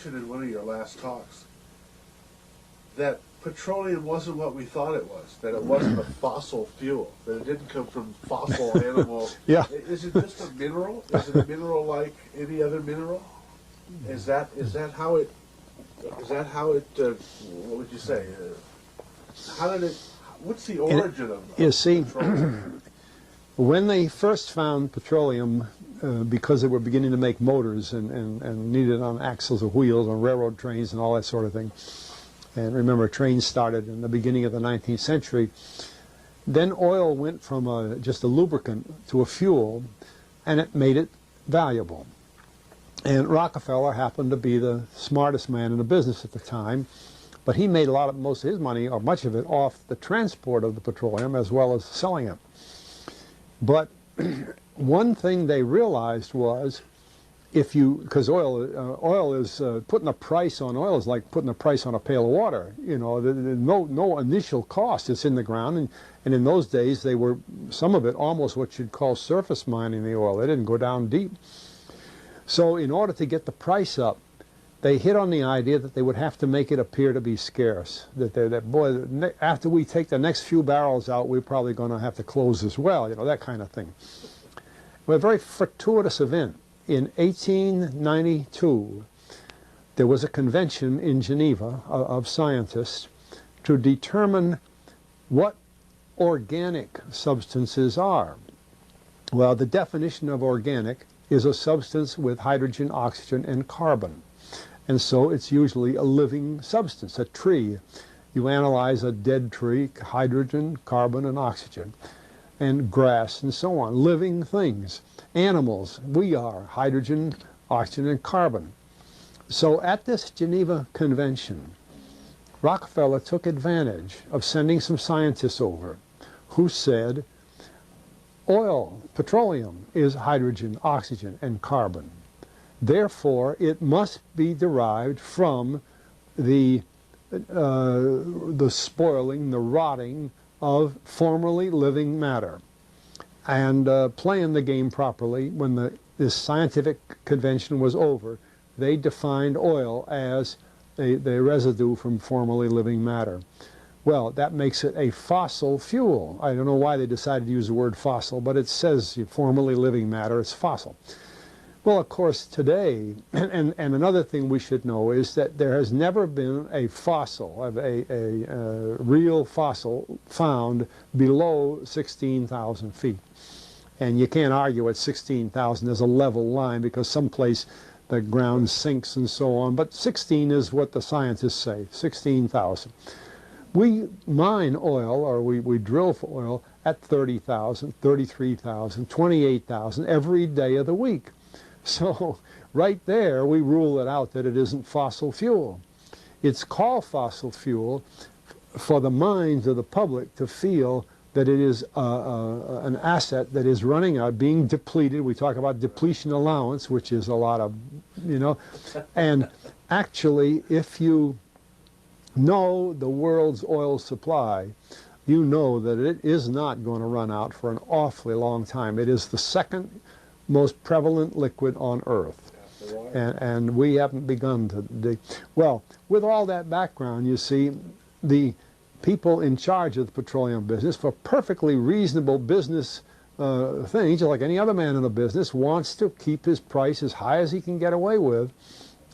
mentioned in one of your last talks that petroleum wasn't what we thought it was, that it wasn't a fossil fuel, that it didn't come from fossil animal. Yeah. Is it just a mineral? Is it a mineral like any other mineral? Is that how it, what would you say? How did it, what's the origin of You see, petroleum? when they first found petroleum, because they were beginning to make motors and needed on axles of wheels on railroad trains and all that sort of thing, and remember, trains started in the beginning of the 19th century, then oil went from just a lubricant to a fuel, and it made it valuable. And Rockefeller happened to be the smartest man in the business at the time, but he made most of his money, or much of it, off the transport of the petroleum as well as selling it. But one thing they realized was, because oil is putting a price on oil is like putting a price on a pail of water. You know, no initial cost. It's in the ground, and in those days they were, some of it, almost what you'd call surface mining the oil. They didn't go down deep. So in order to get the price up, they hit on the idea that they would have to make it appear to be scarce. Boy, after we take the next few barrels out, we're probably going to have to close as well. You know, that kind of thing. Well, a very fortuitous event. In 1892, there was a convention in Geneva of scientists to determine what organic substances are. Well, the definition of organic is a substance with hydrogen, oxygen, and carbon. And so it's usually a living substance, a tree. You analyze a dead tree, hydrogen, carbon, and oxygen, and grass, and so on, living things. Animals, we are hydrogen, oxygen, and carbon. So at this Geneva Convention, Rockefeller took advantage of sending some scientists over who said, oil, petroleum, is hydrogen, oxygen, and carbon. Therefore, it must be derived from the spoiling, the rotting of formerly living matter. And playing the game properly, when this scientific convention was over, they defined oil as the residue from formerly living matter. Well, that makes it a fossil fuel. I don't know why they decided to use the word fossil, but it says formerly living matter, it's fossil. Well, of course, today, and another thing we should know is that there has never been a fossil, a real fossil, found below 16,000 feet. And you can't argue at 16,000 as a level line, because someplace the ground sinks and so on. But 16 is what the scientists say, 16,000. We mine oil, or we drill for oil, at 30,000, 33,000, 28,000 every day of the week. So right there we rule it out that it isn't fossil fuel. It's called fossil fuel for the minds of the public to feel that it is an asset that is running out, being depleted. We talk about depletion allowance, which is a lot of, you know, and actually if you know the world's oil supply, you know that it is not going to run out for an awfully long time. It is the second most prevalent liquid on Earth. And we haven't begun to dig. Well, with all that background, you see, the people in charge of the petroleum business, for perfectly reasonable business things, like any other man in the business, wants to keep his price as high as he can get away with.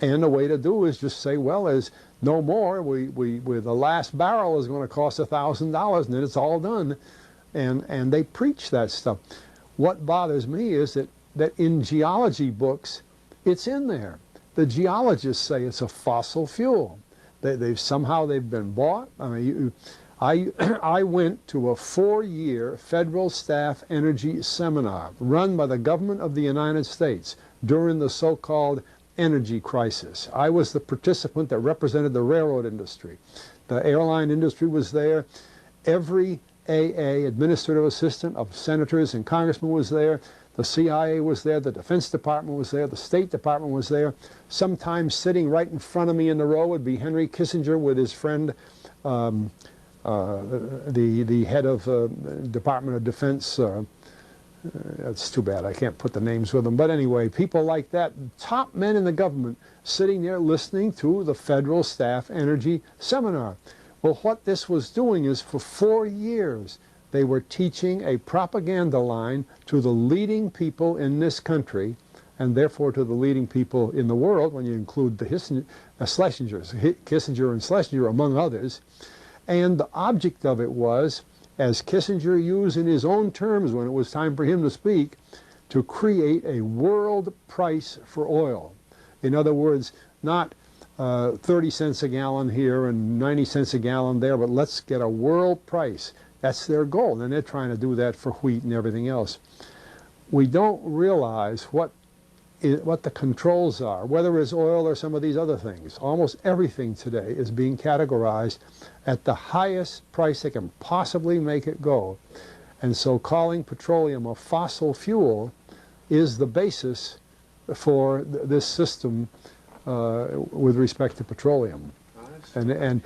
And the way to do is just say, well, there's no more. The last barrel is going to cost $1,000, and then it's all done. And they preach that stuff. What bothers me is that in geology books, it's in there. The geologists say it's a fossil fuel. Somehow they've been bought. I mean, I went to a 4-year federal staff energy seminar run by the government of the United States during the so-called energy crisis. I was the participant that represented the railroad industry. The airline industry was there. Every AA, administrative assistant of senators and congressmen, was there. The CIA was there, the Defense Department was there, the State Department was there. Sometimes sitting right in front of me in the row would be Henry Kissinger with his friend, the head of Department of Defense, It's too bad I can't put the names with them. But anyway, people like that, top men in the government, sitting there listening to the Federal Staff Energy Seminar. Well, what this was doing is for 4 years, they were teaching a propaganda line to the leading people in this country, and therefore to the leading people in the world, when you include the Schlesingers, Kissinger and Schlesinger, among others. And the object of it was, as Kissinger used in his own terms when it was time for him to speak, to create a world price for oil. In other words, not 30 cents a gallon here and 90 cents a gallon there, but let's get a world price. That's their goal, and they're trying to do that for wheat and everything else. We don't realize what the controls are, whether it's oil or some of these other things. Almost everything today is being categorized at the highest price they can possibly make it go. And so calling petroleum a fossil fuel is the basis for this system with respect to petroleum. And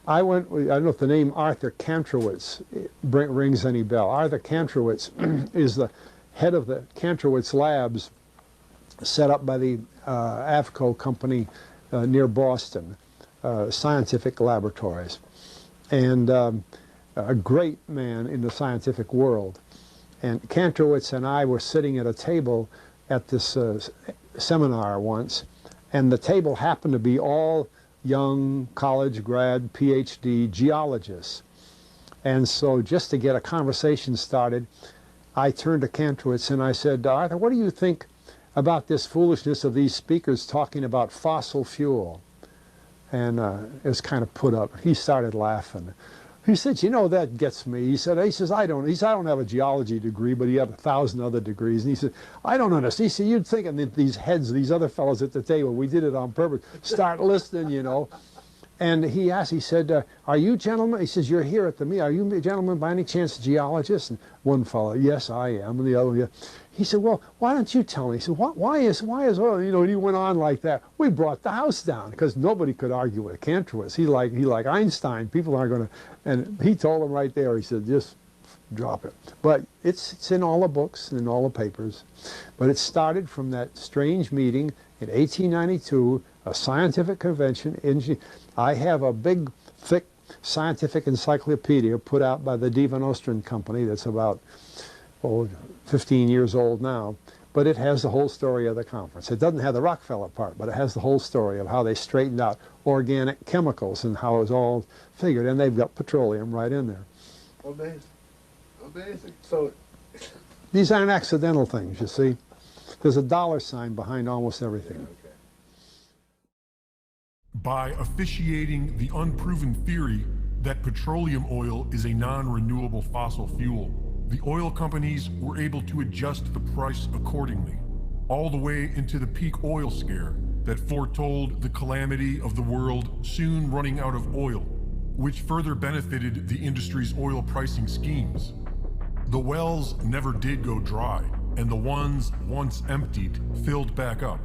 I don't know if the name Arthur Kantrowitz rings any bell. Arthur Kantrowitz is the head of the Kantrowitz Labs set up by the AFCO company near Boston, scientific laboratories, and a great man in the scientific world. And Kantrowitz and I were sitting at a table at this seminar once, and the table happened to be all young college grad PhD geologists. And so just to get a conversation started, I turned to Kantrowitz and I said, Arthur, what do you think about this foolishness of these speakers talking about fossil fuel? And it was kind of put up. He started laughing. He said, you know, that gets me. He says, I don't have a geology degree, but he had 1,000 other degrees. And he said, I don't understand. He said, you'd think that these heads, these other fellows at the table, we did it on purpose, start listening, you know. And he asked, he said, are you gentlemen, he says, you're here at the meeting, are you gentlemen by any chance geologists? And one fellow, yes, I am. And the other one, yeah. He said, well, why don't you tell me? He said, why is oil, you know, and he went on like that. We brought the house down because nobody could argue with Kantrowitz. He like Einstein, people aren't going to, and he told him right there, he said, just drop it. But it's in all the books and in all the papers. But it started from that strange meeting in 1892, a scientific convention. I have a big, thick scientific encyclopedia put out by the Divan Ostrand Company that's about 15 years old now, but it has the whole story of the conference. It doesn't have the Rockefeller part, but it has the whole story of how they straightened out organic chemicals and how it was all figured, and they've got petroleum right in there. Amazing. Amazing. So these aren't accidental things, you see. There's a dollar sign behind almost everything. okay. By officiating the unproven theory that petroleum oil is a non-renewable fossil fuel, the oil companies were able to adjust the price accordingly, all the way into the peak oil scare that foretold the calamity of the world soon running out of oil, which further benefited the industry's oil pricing schemes. The wells never did go dry, and the ones once emptied filled back up.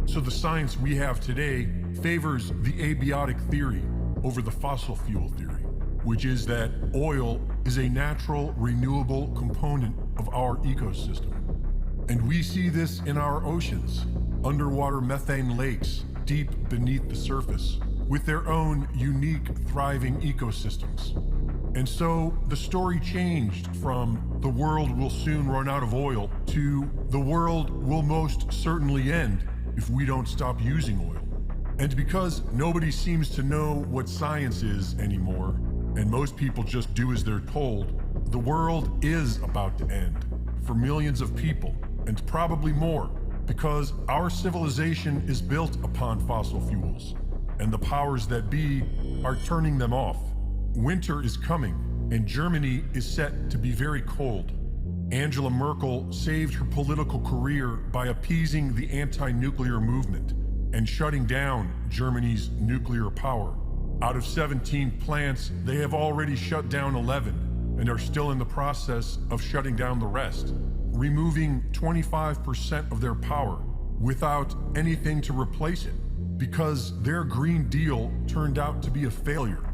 So the science we have today favors the abiotic theory over the fossil fuel theory, which is that oil is a natural, renewable component of our ecosystem. And we see this in our oceans, underwater methane lakes deep beneath the surface, with their own unique, thriving ecosystems. And so the story changed from the world will soon run out of oil to the world will most certainly end if we don't stop using oil. And because nobody seems to know what science is anymore, and most people just do as they're told, the world is about to end for millions of people, and probably more, because our civilization is built upon fossil fuels, and the powers that be are turning them off. Winter is coming, and Germany is set to be very cold. Angela Merkel saved her political career by appeasing the anti-nuclear movement and shutting down Germany's nuclear power. Out of 17 plants, they have already shut down 11 and are still in the process of shutting down the rest, removing 25% of their power without anything to replace it, because their Green Deal turned out to be a failure.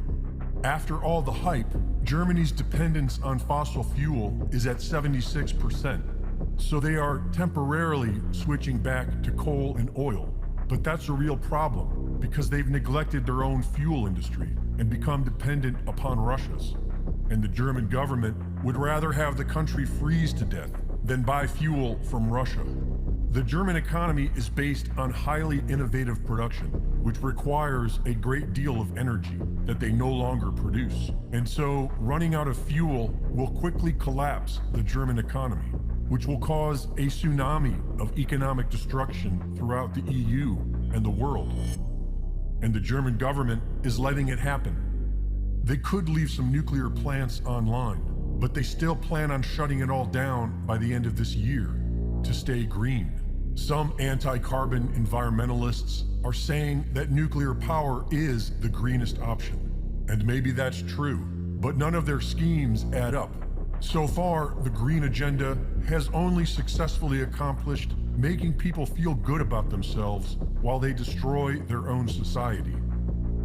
After all the hype, Germany's dependence on fossil fuel is at 76%, So they are temporarily switching back to coal and oil. But that's a real problem because they've neglected their own fuel industry and become dependent upon Russia's. And the German government would rather have the country freeze to death than buy fuel from Russia. The German economy is based on highly innovative production, which requires a great deal of energy that they no longer produce. And so running out of fuel will quickly collapse the German economy, which will cause a tsunami of economic destruction throughout the EU and the world. And the German government is letting it happen. They could leave some nuclear plants online, but they still plan on shutting it all down by the end of this year to stay green. Some anti-carbon environmentalists are saying that nuclear power is the greenest option. And maybe that's true, but none of their schemes add up. So far, the green agenda has only successfully accomplished making people feel good about themselves while they destroy their own society.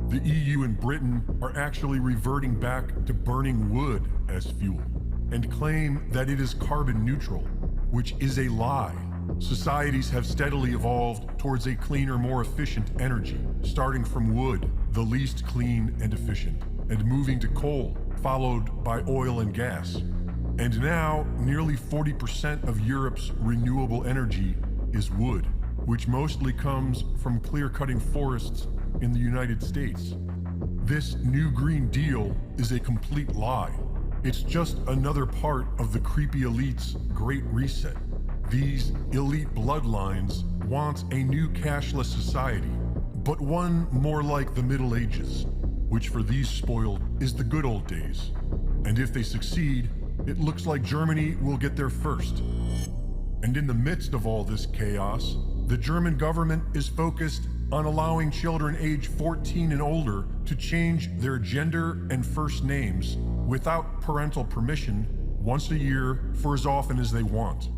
The EU and Britain are actually reverting back to burning wood as fuel and claim that it is carbon neutral, which is a lie. Societies have steadily evolved towards a cleaner, more efficient energy, starting from wood, the least clean and efficient, and moving to coal, followed by oil and gas. And now, nearly 40% of Europe's renewable energy is wood, which mostly comes from clear-cutting forests in the United States. This new Green Deal is a complete lie. It's just another part of the creepy elite's Great Reset. These elite bloodlines want a new cashless society, but one more like the Middle Ages, which for these spoiled is the good old days. And if they succeed, it looks like Germany will get there first. And in the midst of all this chaos, the German government is focused on allowing children age 14 and older to change their gender and first names without parental permission once a year for as often as they want.